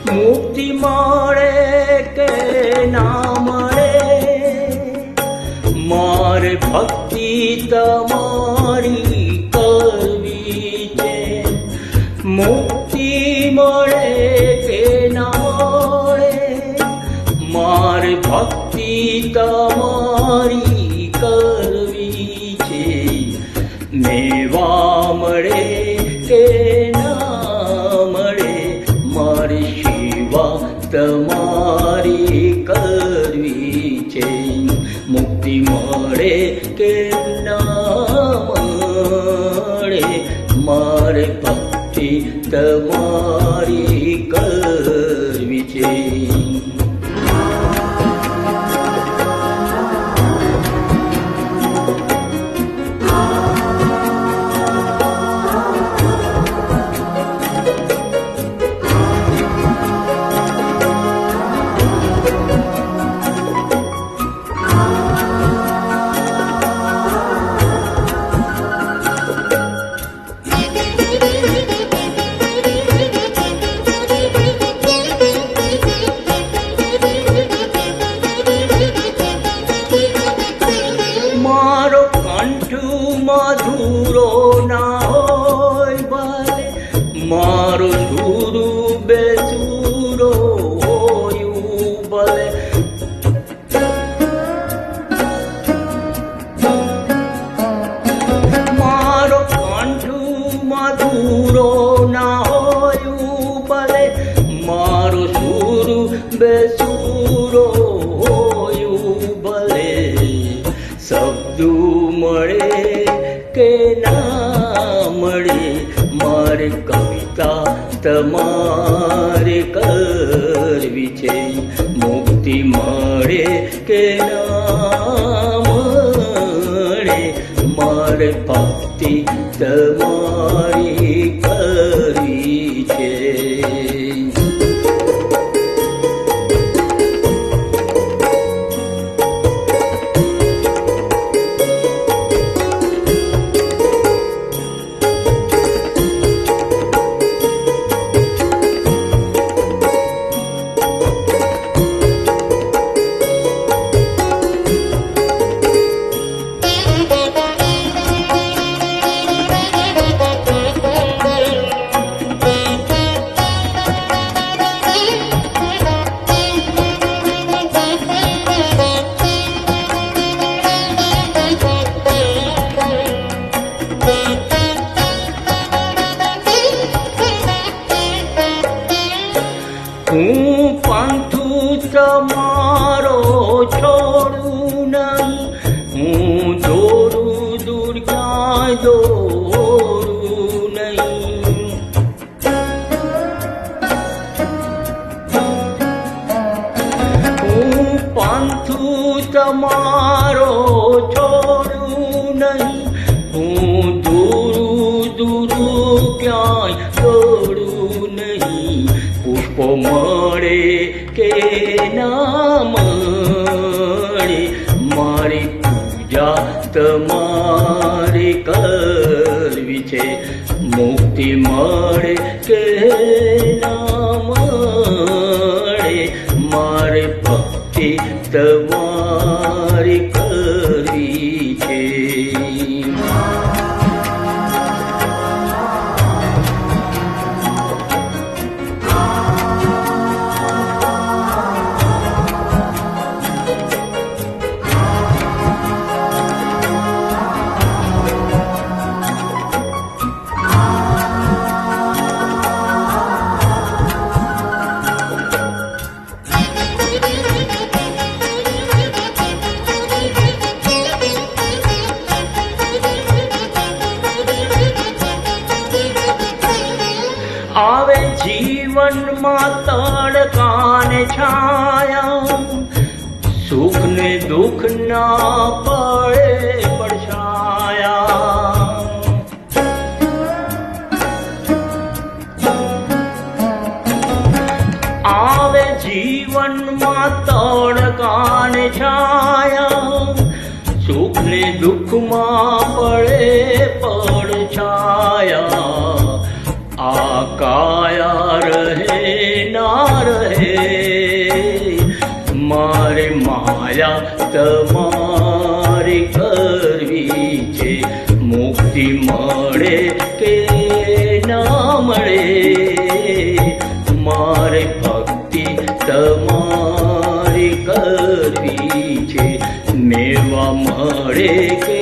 મુક્તિ મળે કે ના મળે, મારે ભક્તિ તમારી કરવી છે. મુક્તિ મળે કે ના મળે, મારે ભક્તિ તમારી કરવી છે. મેવા મળે કે ના મળે, મારી સેવા તમારી કરવી છે. મુક્તિ મળે કે ના મળે, મારે ભક્તિ તમારી કરવી છે. મધુરો ના હોય ભલે, મારો સુરો બેસુરો હોયું ભલે. મારો કંઠ મધુરો ના હોયું ભલે, મારો સુરો બેસુરો હોયું ભલે. શબ્દો મળે કે ના મળે, મારે કવિતા તમારે કરવી છે. મુક્તિ મળે કે ના મળે, મારે ભક્તિ તમારી કરવી છે. હું પાંથું તમારો છોડું નહીં, હું દોડું દૂર ક્યાંય દોડું નહીં. હું પાંથું તમારો છોડું નહીં, હું દૂર દૂર ક્યાંય દોડું નહીં. પુષ્પો મળે કે ના મળે, મારી પૂજા તમારી કરવી છે. મુક્તિ મળે કે ના મળે, મારે ભક્તિ તમારી કરવી છે. આવે જીવનમાં તડકાને છાયા, સુખ ને દુઃખ ના પડે પડછાયા. આવે જીવનમાં તડકાને છાયા, સુખ ને દુઃખમાં પડે પડછાયા. આ કાયા રહે ના રહે, મારે માયા તમારી કરવી છે. મુક્તિ મળે કે ના મળે, મારે ભક્તિ તમારી કરવી છે. મેવા મળે કે